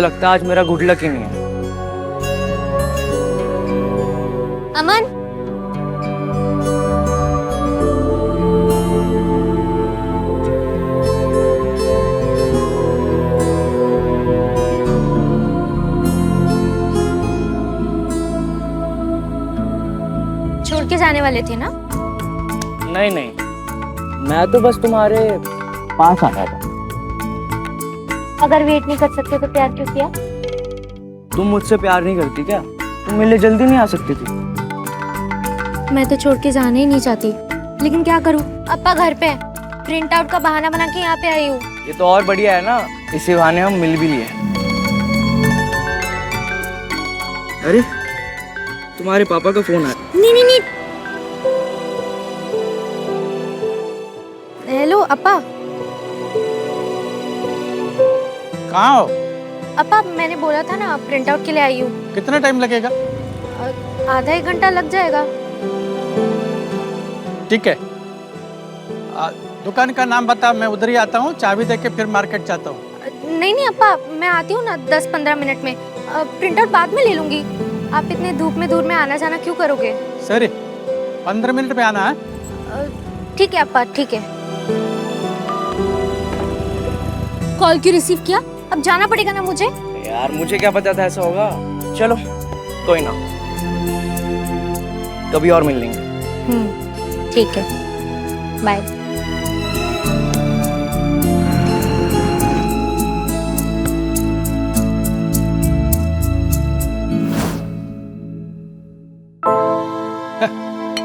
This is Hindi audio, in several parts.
लगता है आज मेरा गुड लक ही नहीं है। अमन, छोड़ के जाने वाले थे ना? नहीं नहीं, मैं तो बस तुम्हारे पास आया था। अगर वेट नहीं कर सकते तो प्यार क्यों किया? तुम मुझसे प्यार नहीं करती क्या? तुम मेरे लिए जल्दी नहीं आ सकती थी? मैं तो छोड़ के जाना ही नहीं चाहती, लेकिन क्या करूं? अप्पा घर पे है, प्रिंट आउट का बहाना बना के यहाँ पे आई हूँ। ये तो और बढ़िया है ना, इसी बहाने हम मिल भी लिए। अरे तुम्हारे पापा का फोन आया। नहीं नहीं नहीं। हेलो अप्पा। कहाँ हो? अप्पा मैंने बोला था ना प्रिंट आउट के लिए आई हूँ। कितना टाइम लगेगा? आधा एक घंटा लग जाएगा। ठीक है, दुकान का नाम बता, मैं उधर ही आता हूँ, चाबी दे के फिर मार्केट जाता हूँ। नहीं नहीं अप्पा, मैं आती हूँ ना 10-15 मिनट में। प्रिंट आउट बाद में ले लूंगी। आप इतने धूप में दूर में आना जाना क्यों करोगे? सर 15 मिनट में आना है। ठीक है अप्पा, ठीक है। कॉल क्यों रिसीव किया? अब जाना पड़ेगा ना मुझे। यार मुझे क्या पता था ऐसा होगा। चलो कोई ना, कभी और मिल लेंगे। ठीक है, बाय।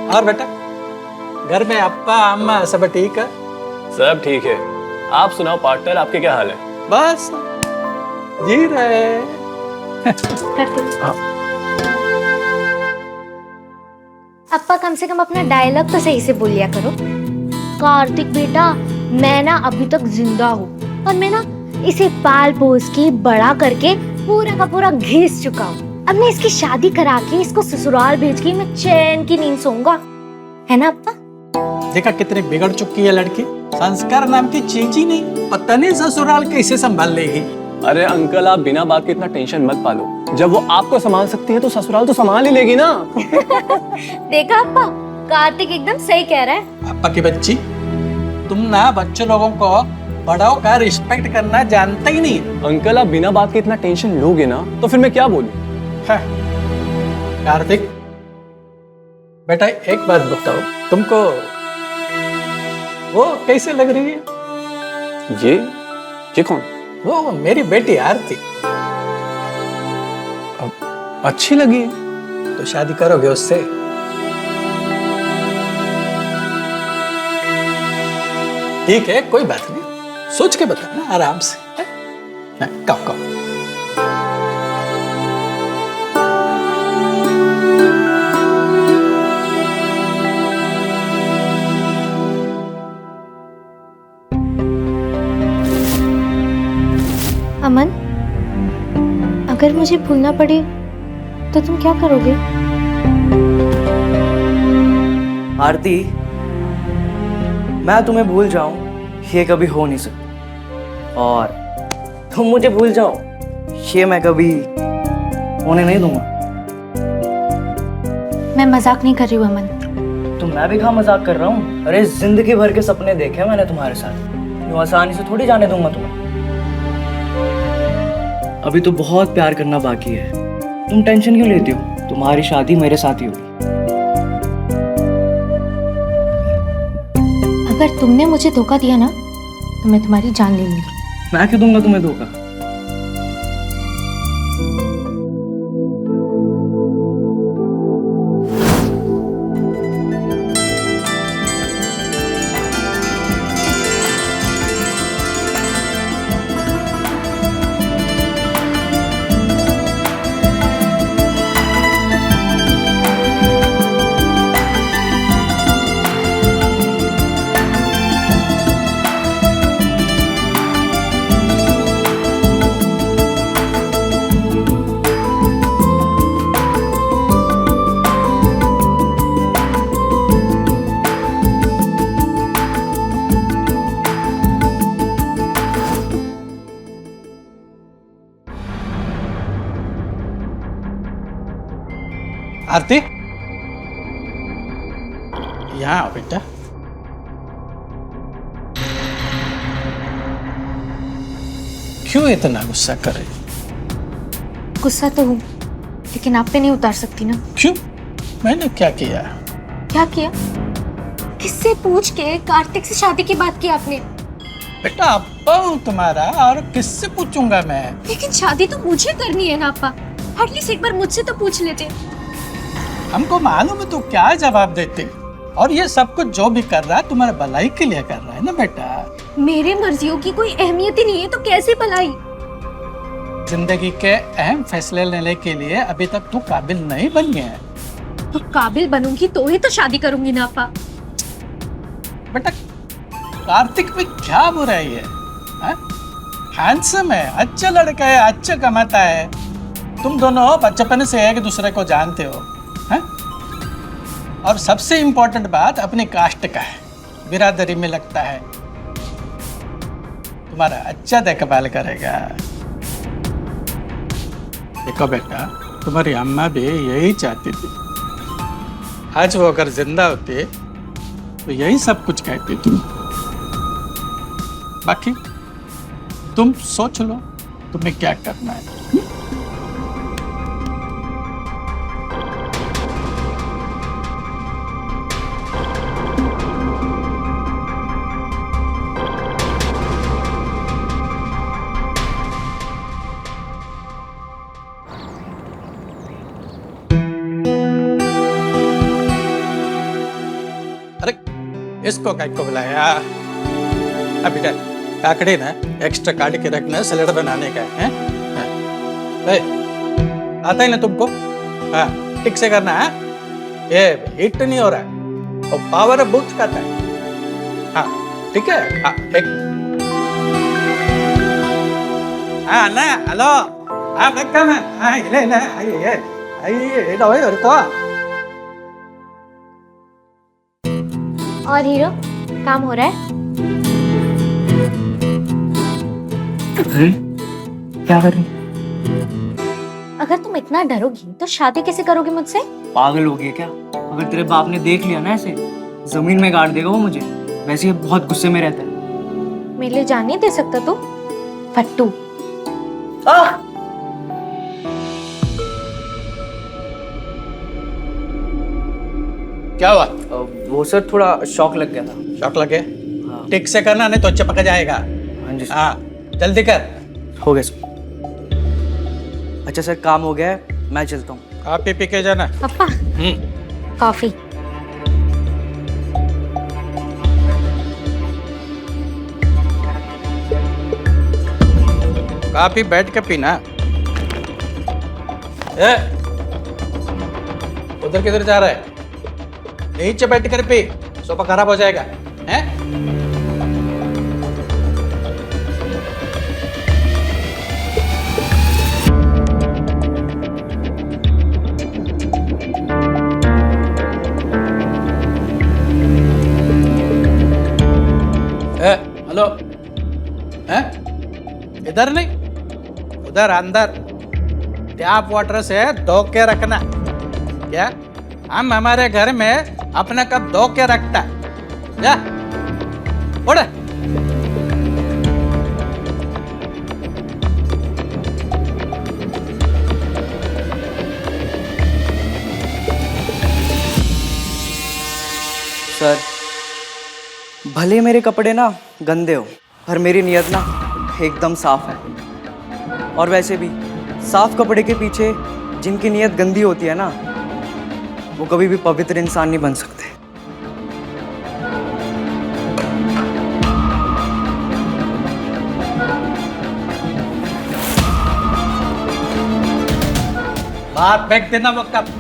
और बेटा, घर में अप्पा अम्मा सब ठीक है? सब ठीक है। आप सुनाओ पार्टनर, आपके क्या हाल है? बस जी रहे। अप्पा कम से कम अपना डायलॉग तो सही से बोल लिया करो। कार्तिक बेटा, मैं ना अभी तक जिंदा हूँ और मैं ना इसे पाल पोस के बड़ा करके पूरा का पूरा घिस चुका हूँ। अब मैं इसकी शादी करा के इसको ससुराल भेज के मैं चैन की नींद सोऊंगा, है ना अप्पा? देखा कितनी बिगड़ चुकी है लड़की। संस्कार नाम की चीज ही नहीं, पता नहीं ससुराल कैसे संभाल लेगी। अरे अंकल, आप बिना बात के इतना टेंशन मत पालो। जब वो आपको संभाल सकती है तो ससुराल तो संभाल ही लेगी ना। देखा अप्पा, कार्तिक एकदम सही कह रहा है। अप्पा की बच्ची, तुम ना बच्चों लोगों को बड़ों का रिस्पेक्ट करना जानते ही नहीं। अंकल, आप बिना बात के इतना टेंशन लोगे ना तो फिर मैं क्या बोलूं? कार्तिक बेटा, एक बात बताओ, तुमको वो कैसे लग रही है? ये कौन? वो मेरी बेटी आरती। अच्छी लगी? तो शादी करोगे उससे? ठीक है, कोई बात नहीं, सोच के बताना आराम से। कहो कहो। अमन, अगर मुझे भूलना पड़े तो तुम क्या करोगे? आरती, मैं तुम्हें भूल जाऊं ये कभी हो नहीं सकता, और तुम मुझे भूल जाओ ये मैं कभी होने नहीं दूंगा। मैं मजाक नहीं कर रही हूँ अमन। तो मैं भी कहाँ मजाक कर रहा हूँ। अरे जिंदगी भर के सपने देखे मैंने तुम्हारे साथ, यूं आसानी से थोड़ी जाने दूंगा तुम्हें। अभी तो बहुत प्यार करना बाकी है। तुम टेंशन क्यों लेती हो? तुम्हारी शादी मेरे साथ ही होगी। अगर तुमने मुझे धोखा दिया ना तो मैं तुम्हारी जान ले लूंगी। मैं क्यों दूंगा तुम्हें धोखा? आरती, यहाँ आओ बेटा। क्यों इतना गुस्सा कर रही हो? गुस्सा तो हूँ, लेकिन आप पे नहीं उतार सकती ना। क्यों? मैंने क्या किया? क्या किया? किससे पूछ के कार्तिक से शादी की बात की आपने? बेटा अब्बा हूँ तुम्हारा, और किससे पूछूंगा मैं? लेकिन शादी तो मुझे करनी है ना अप्पा, एटलीस्ट एक बार मुझसे तो पूछ लेते। हमको मालूम है तो क्या जवाब देते, और ये सब कुछ जो भी कर रहा है तुम्हारे भलाई के लिए कर रहा है ना बेटा। मेरे मर्जियों की कोई अहमियत ही नहीं है तो कैसे भलाई? जिंदगी के अहम फैसले लेने के लिए अभी तक तू काबिल नहीं बन गया है। तो काबिल बनूंगी तो ही तो शादी करूंगी ना अप्पा। बेटा कार्तिक में क्या बुराई है? हैंडसम है, अच्छा लड़का है, अच्छा कमाता है। तुम दोनों बचपन से एक दूसरे को जानते हो, है? और सबसे इम्पोर्टेंट बात अपनी कास्ट का है, बिरादरी में लगता है, तुम्हारा अच्छा देखभाल करेगा। देखो बेटा, तुम्हारी अम्मा भी यही चाहती थी। आज वो अगर जिंदा होती तो यही सब कुछ कहती थी। बाकी तुम सोच लो तुम्हें क्या करना है। अरे इसको काय को बुलाया? अभी काकड़ी ना एक्स्ट्रा काट के रखना, सलाद बनाने का है? आता है ना तुमको? हाँ ठीक से करना है। ये हिट नहीं हो रहा है और पावर बूथ खाता है। हाँ ठीक है। हाँ एक हाँ ना हेलो हाँ देखा मैं हाँ ले ले आइए दवाई और तो और हीरो काम हो रहा है? क्या कर रही? अगर तुम इतना डरोगी तो शादी कैसे करोगे मुझसे? पागल हो गई क्या? अगर तेरे बाप ने देख लिया ना ऐसे, जमीन में गाड़ देगा वो मुझे। वैसे ये बहुत गुस्से में रहता है। मेरे लिए जान नहीं दे सकता तू फट्टू। क्या हुआ? वो सर थोड़ा शॉक लग गया था। शॉक लगे? हाँ। ठीक से करना नहीं तो चिपक जाएगा। हाँ जी सर। हाँ जल्दी कर। हो गया सर। अच्छा सर काम हो गया है, मैं चलता हूँ। काफी पी के जाना। पापा कॉफी। काफी बैठ के पीना। ए, उधर किधर जा रहा है? नीचे बैठ कर पी, सोफा खराब हो जाएगा। हैं? हेलो हैं? इधर नहीं, उधर अंदर टैप वाटर से धो के रखना। क्या हम हमारे घर में अपना कप धो के रखता है? जा उड़। सर भले मेरे कपड़े ना गंदे हो, पर मेरी नियत ना एकदम साफ है। और वैसे भी साफ कपड़े के पीछे जिनकी नियत गंदी होती है ना, वो कभी भी पवित्र इंसान नहीं बन सकते। बात फेंक देना वो कप।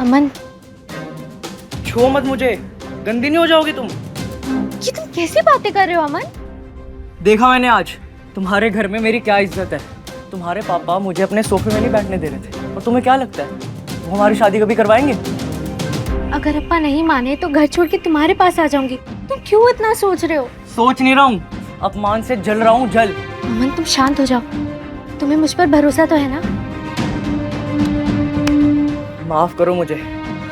अमन छुओ मत मुझे, गंदी नहीं हो जाओगी तुम। ये तुम कैसे बातें कर रहे हो अमन? देखा मैंने आज तुम्हारे घर में मेरी क्या इज्जत है? तुम्हारे पापा मुझे अपने सोफे में नहीं बैठने दे रहे थे, और तुम्हें क्या लगता है वो हमारी शादी कभी करवाएंगे? अगर अप्पा नहीं माने तो घर छोड़ के तुम्हारे पास आ जाऊंगी। तुम क्यों इतना सोच रहे हो? सोच नहीं रहा हूँ, अपमान से जल रहा हूँ, जल। अमन तुम शांत हो जाओ, तुम्हें मुझ पर भरोसा तो है ना? माफ करो मुझे,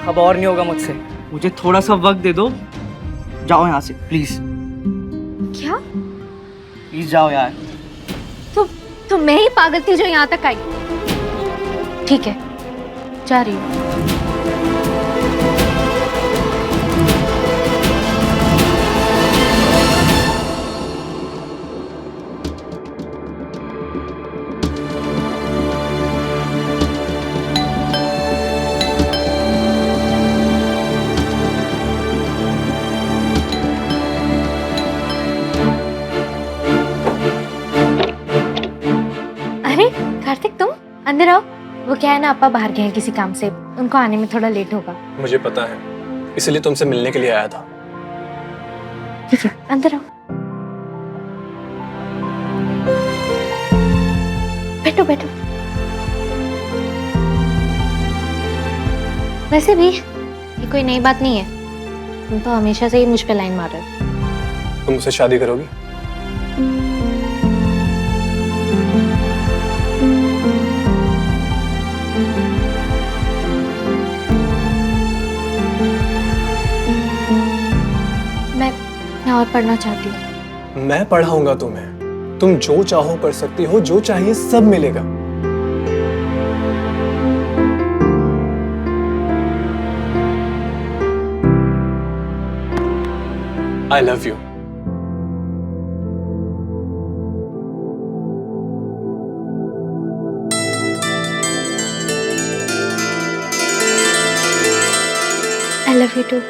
अब और नहीं होगा मुझसे। मुझे थोड़ा सा वक्त दे दो, जाओ यहाँ से प्लीज। क्या? प्लीज जाओ यार। तो मैं ही पागल थी जो यहाँ तक आई। ठीक है, जा रही हूँ। अरे कार्तिक, तुम अंदर आओ। वो क्या है ना, अप्पा बाहर गए हैं किसी काम से, उनको आने में थोड़ा लेट होगा। मुझे पता है, इसलिए तुमसे मिलने के लिए आया था। ठीक है, अंदर आओ। बैठो बैठो। वैसे भी ये कोई नई बात नहीं है, तुम तो हमेशा से ही मुझ पे लाइन मार रहे हो। तुम मुझसे शादी करोगी? मैं और पढ़ना चाहती हूँ। मैं पढ़ाऊंगा तुम्हें। तुम जो चाहो कर सकती हो, जो चाहिए सब मिलेगा। I love you. I love you too.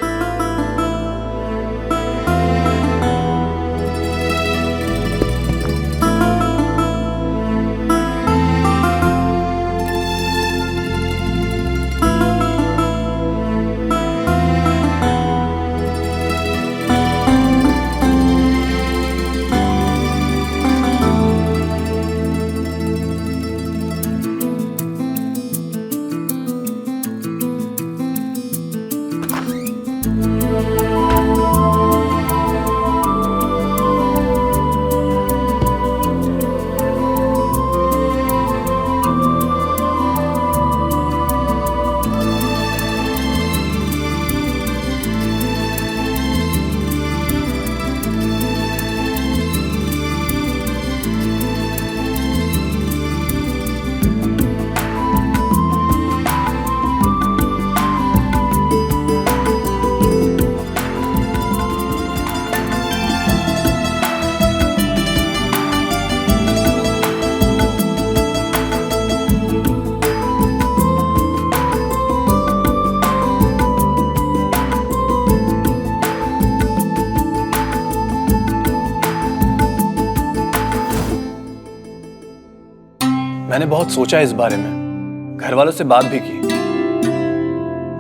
मैंने बहुत सोचा इस बारे में, घर वालों से बात भी की।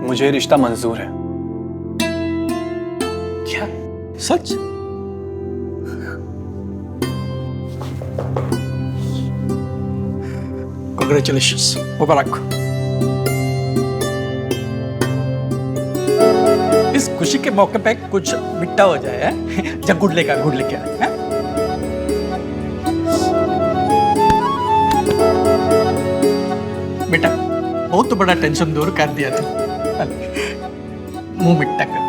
मुझे रिश्ता मंजूर है। क्या सच? कांग्रेचुलेशंस, मुबारक। इस खुशी के मौके पे कुछ मिट्टा हो जाए, हैं? जब गुड़ लेके आए, हैं? बेटा, बहुत बड़ा टेंशन दूर कर दिया तू। मुंह मिट्टा कर।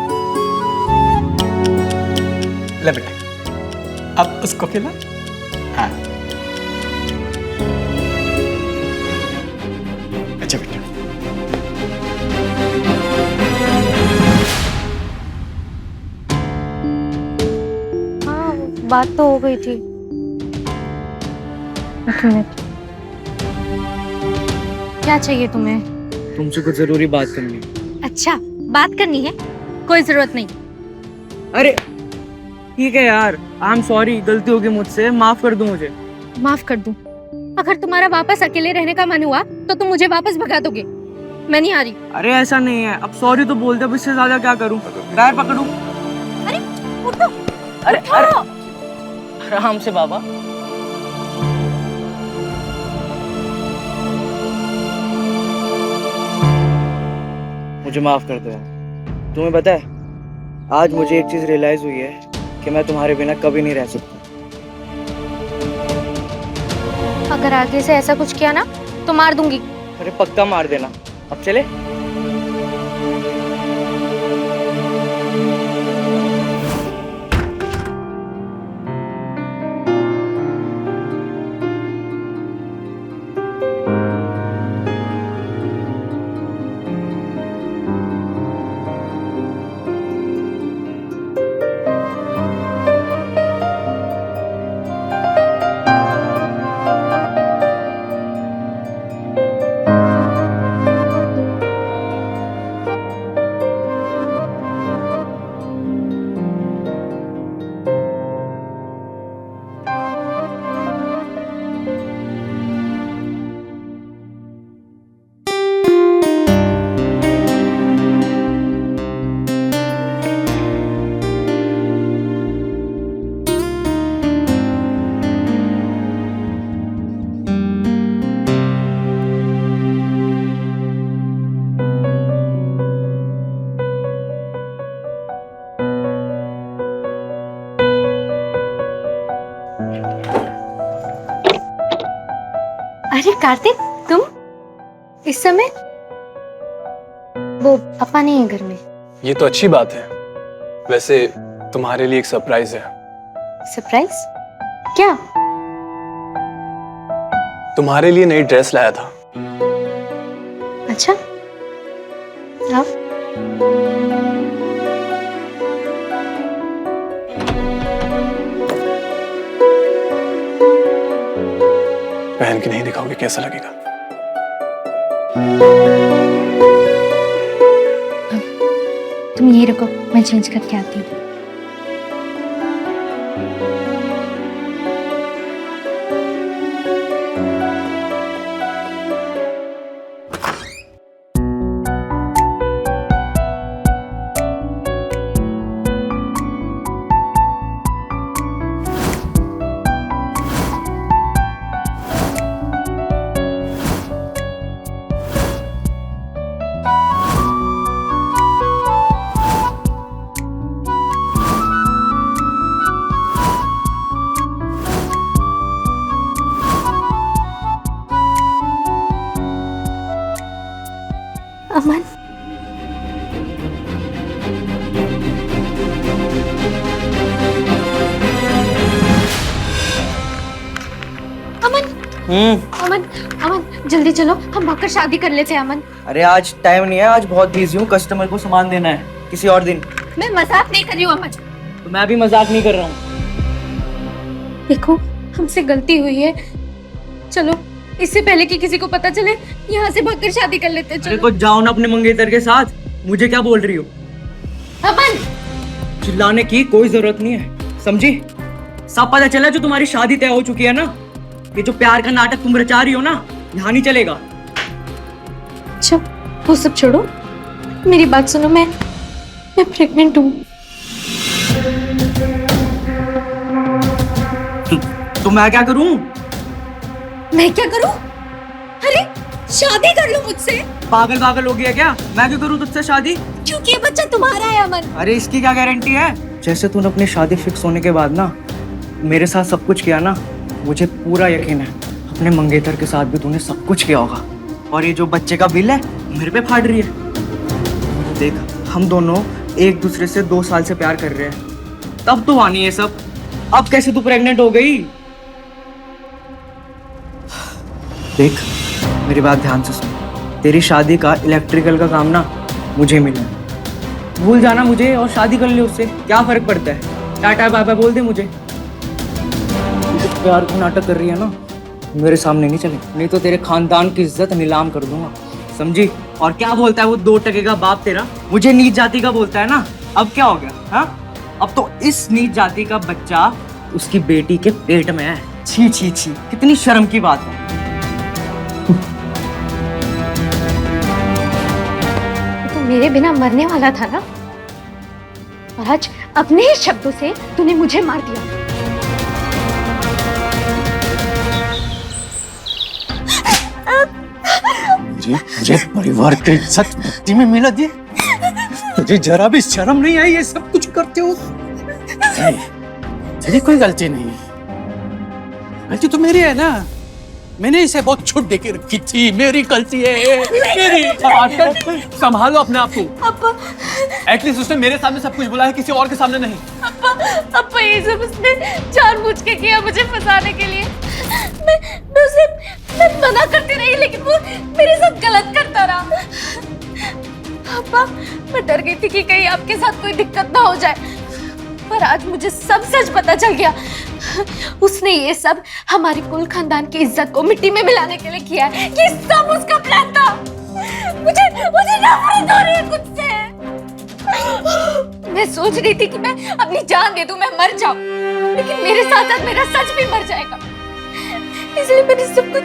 ले बेटा, अब उसको खिला। हाँ, अच्छा बेटा। हाँ, बात तो हो गई थी। एक मिनट। क्या चाहिए तुम्हें? तुमसे कुछ जरूरी बात करनी है। अच्छा, बात करनी है? कोई जरूरत नहीं। अरे ठीक है यार, आई एम सॉरी, गलती होगी मुझसे, माफ कर दो मुझे। माफ कर दूं? अगर तुम्हारा वापस अकेले रहने का मन हुआ तो तुम मुझे वापस भगा दोगे। मैं नहीं आ रही। अरे ऐसा नहीं है, अब सॉरी तो बोल दे, अब इससे ज्यादा क्या करूं? पैर पकड़ूं? अरे उठो। अरे उठो। अरे आराम से बाबा। मुझे माफ़ कर दो यार। तुम्हें पता है, आज मुझे एक चीज़ रियलाइज़ हुई है कि मैं तुम्हारे बिना कभी नहीं रह सकता। अगर आगे से ऐसा कुछ किया ना तो मार दूंगी। अरे पक्का मार देना। अब चले? अरे कार्तिक, तुम इस समय? वो अपा नहीं है घर में। ये तो अच्छी बात है। वैसे तुम्हारे लिए एक सरप्राइज है। सरप्राइज? क्या? तुम्हारे लिए नई ड्रेस लाया था। अच्छा, आओ। पहन के नहीं दिखाओगे कैसा लगेगा? तुम ये रुको, मैं चेंज करके आती हूँ। अमन, अमन, अमन जल्दी चलो, हम भागकर शादी कर लेते हैं। अमन, अरे आज टाइम नहीं है, आज बहुत बिजी हूँ, कस्टमर को सामान देना है, किसी और दिन। मैं मजाक नहीं कर रही हूँ अमन। तो मैं भी मजाक नहीं कर रहा हूँ। देखो, हमसे गलती हुई है, चलो इससे पहले कि किसी को पता चले यहाँ से भागकर शादी कर लेते हैं। अरे चलो। तो जाओ ना अपने मंगेतर के साथ, मुझे क्या बोल रही हो? अमन, चिल्लाने की कोई जरूरत नहीं है, समझी? सब पता चला जो तुम्हारी शादी तय हो चुकी है ना। ये जो प्यार का नाटक तुम रचा रही हो ना, यहाँ नहीं चलेगा। अच्छा वो सब छोड़ो, मेरी बात सुनो। मैं प्रेग्नेंट हूँ। तो मैं क्या करूँ? मैं क्या करूँ? अरे शादी कर लो मुझसे। पागल पागल हो गया क्या? मैं क्यों करूँ तुझसे शादी? क्योंकि ये बच्चा तुम्हारा है अमन। अरे इसकी क्या गारंटी है? जैसे तूने अपनी शादी फिक्स होने के बाद ना मेरे साथ सब कुछ किया ना, मुझे पूरा यकीन है अपने मंगेतर के साथ भी तूने सब कुछ किया होगा। और ये जो बच्चे का बिल है मेरे पे फाड़ रही है। देख, हम दोनों एक दूसरे से 2 साल से प्यार कर रहे हैं, तब तो आनी है सब। अब कैसे तू प्रेग्नेंट हो गई? देख मेरी बात ध्यान से सुन, तेरी शादी का इलेक्ट्रिकल का काम ना मुझे मिला है। भूल जाना मुझे और शादी कर ले उससे, क्या फर्क पड़ता है? टाटा बाय बाय बोल दे मुझे। जो प्यार की नाटक कर रही है ना, मेरे सामने नहीं चले, नहीं तो तेरे खानदान की इज्जत नीलाम कर दूंगा, समझी? और क्या बोलता है वो 2 टके का बाप तेरा, मुझे नीच जाति का बोलता है ना। अब क्या हो गया? हाँ, अब तो इस नीच जाति का बच्चा उसकी बेटी के पेट में है। छी छी छी, कितनी शर्म की बात है। तो मेरे बिना मरने वाला था ना, और आज अपने ही शब्दों से तूने मुझे मार दिया। मुझे परिवार की इज्जत मिट्टी में मिला दी। तुझे जरा भी शर्म नहीं आई ये सब कुछ करते हो? नहीं, तेरी कोई गलती नहीं है। गलती तो मेरी है ना, मैंने इसे बहुत छूट देके रखी थी। मेरी गलती है, मेरी। आजकल संभालो अपने आप को। एटलीस्ट उसने मेरे सामने सब कुछ बोला है, किसी और के सामने नहीं। अप्पा ये सब उसने जानबूझ के किया मुझे फंसाने के लिए। मैं मना करती रही लेकिन वो मेरे साथ गलत करता रहा। अप्पा मैं डर गई थी कि कहीं आपके साथ कोई दिक्कत ना हो जाए, पर आज मुझे सब सच पता चल गया। उसने ये सब हमारे कुल खानदान की इज्जत को मिट्टी में मिलाने के लिए किया है। ये सब उसका प्लान था। मुझे नफरत हो रही है खुद से। मैं सोच रही थी कि मैं अपनी जान दे दूं, मैं मर जाऊं, लेकिन मेरे साथ साथ मेरा सच भी मर जाएगा। इसलिए मैंने सब कुछ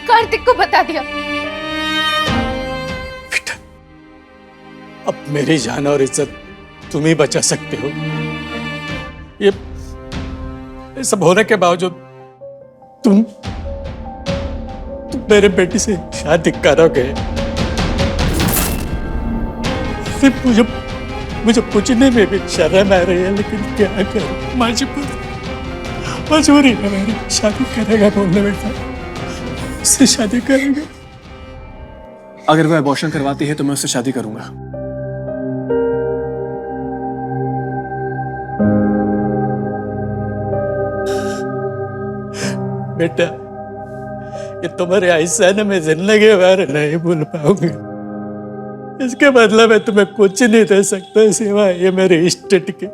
कार्तिक को बता दिया। बेटा, अब मेरी जान और इज्जत तुम ही बचा सकते हो। ये सब होने के बावजूद तुम मेरे बेटी से शादी करोगे। सिर्फ मुझे पूछने में भी शर्म आ रही है, लेकिन क्या करूं, मजबूरी है मेरी। शादी करेगा बोलने बेटा, उससे शादी करेगा। अगर वो अबॉर्शन करवाती है तो मैं उससे शादी करूंगा। बेटा, ये तुम्हारे एहसान में जिंदगी भर नहीं भूल पाऊंगी। इसके बदले में तुम्हें कुछ नहीं दे सकता सिवाय ये मेरे इस्टेट के।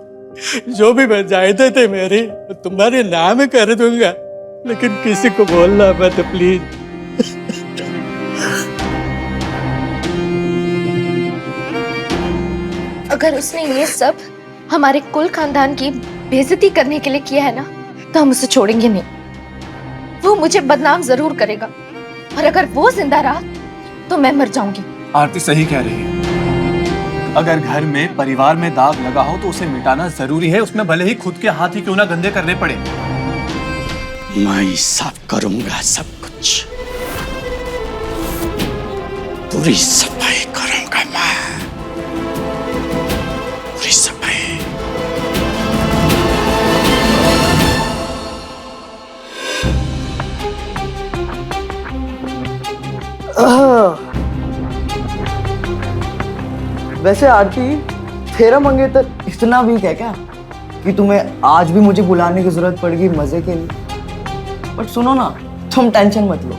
जो भी मैं जायदाद थे मेरी तुम्हारे नाम कर दूंगा, लेकिन किसी को बोलना मत प्लीज। अगर उसने ये सब हमारे कुल खानदान की बेइज्जती करने के लिए किया है ना, तो हम उसे छोड़ेंगे नहीं। वो मुझे बदनाम जरूर करेगा, और अगर वो जिंदा रहा तो मैं मर जाऊंगी। आरती सही कह रही है। अगर घर में परिवार में दाग लगा हो तो उसे मिटाना जरूरी है, उसमें भले ही खुद के हाथ ही क्यों ना गंदे करने पड़े। मैं साफ करूंगा सब कुछ, पूरी सफाई करूंगा मैं, पूरी सफाई। वैसे आरती, तेरा मंगेतर इतना वीक है क्या कि तुम्हें आज भी मुझे बुलाने की जरूरत पड़ेगी मजे के लिए? बट सुनो ना, तुम टेंशन मत लो,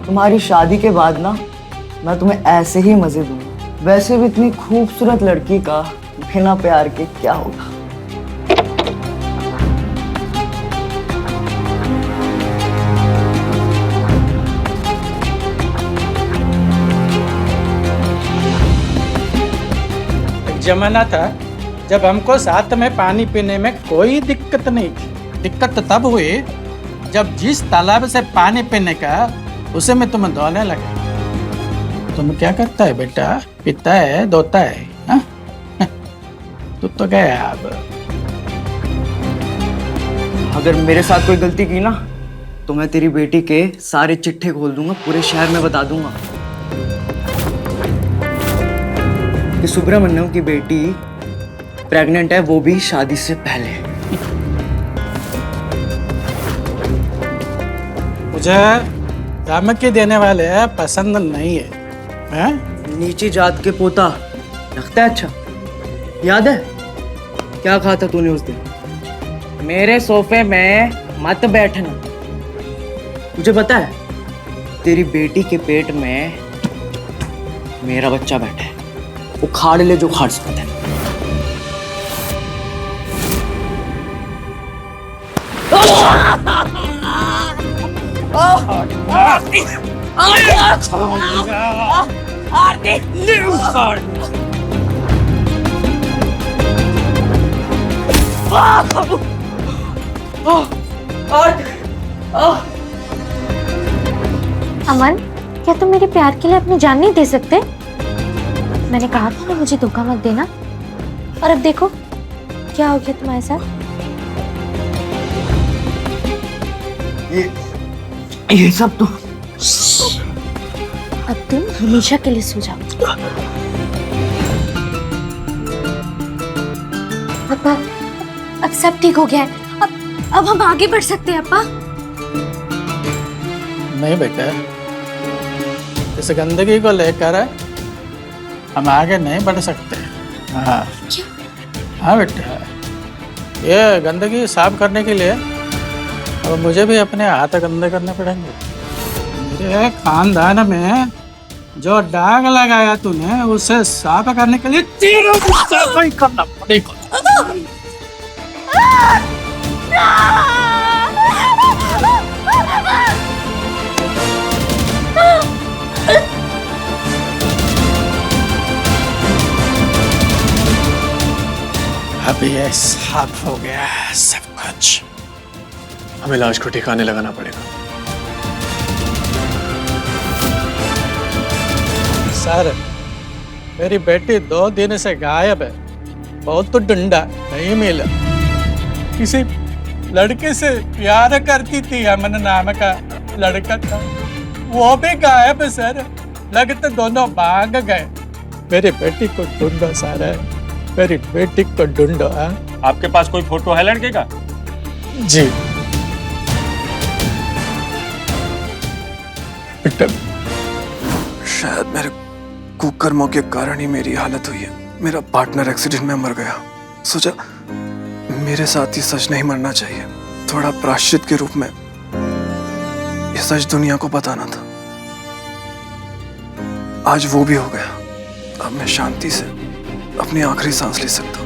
तुम्हारी शादी के बाद ना मैं तुम्हें ऐसे ही मजे दूंगा। वैसे भी इतनी खूबसूरत लड़की का बिना प्यार के क्या होगा। जमाना था जब हमको साथ में पानी पीने में कोई दिक्कत नहीं थी। दिक्कत तब हुई जब जिस तालाब से पानी पीने का उसे में तुम्हें धोने लगा। तुम क्या करता है बेटा? पीता है, धोता है, हा? तू तो गया अब। अगर मेरे साथ कोई गलती की ना तो मैं तेरी बेटी के सारे चिट्ठे खोल दूंगा, पूरे शहर में बता दूंगा कि सुब्रमण्यम की बेटी प्रेग्नेंट है, वो भी शादी से पहले। मुझे धमकी देने वाले पसंद नहीं है, हैं? नीची जात के पोता लगता है। अच्छा याद है क्या कहा था तूने उस दिन? मेरे सोफे में मत बैठना। मुझे पता है तेरी बेटी के पेट में मेरा बच्चा बैठा है, उखाड़ ले जो उखाड़ सकता है। अमन, क्या तुम मेरे प्यार के लिए अपनी जान नहीं दे सकते? मैंने कहा था ना मुझे धोखा मत देना, और अब देखो क्या हो गया तुम्हारे साथ। ये सब तो अब तुम हमेशा के लिए सो जाओ। अप्पा, अब सब ठीक हो गया है। अब हम आगे बढ़ सकते हैं अप्पा। नहीं बेटा, इस गंदगी को लेकर हम आगे नहीं बढ़ सकते। हाँ हाँ बेटा, ये गंदगी साफ करने के लिए अब मुझे भी अपने हाथ गंदे करने पड़ेंगे। मेरे खानदान में जो दाग लगाया तूने उसे साफ करने के लिए तेरे को सफाई करना पड़ेगा। अब ये साफ हो गया है सब कुछ। हमें लाश को ठिकाने लगाना पड़ेगा। सर, मेरी बेटी 2 दिन से गायब है। बहुत तो ढूंढा, नहीं मिला। किसी लड़के से प्यार करती थी, अमन नाम का लड़का था, वो भी गायब है सर। लगते दोनों भाग गए। मेरी बेटी को ढूंढो सर, मेरी बेटी को ढूंढो। आपके पास कोई फोटो है लड़के का? जी बेटा, शायद मेरे कुकर्मों के कारण ही मेरी हालत हुई है। मेरा पार्टनर एक्सीडेंट में मर गया। सोचा मेरे साथ ही सच नहीं मरना चाहिए। थोड़ा प्रायश्चित के रूप में ये सच दुनिया को बताना था। आज वो भी हो गया। अब मैं शांति से अपनी आखिरी सांस ले सकता हूँ।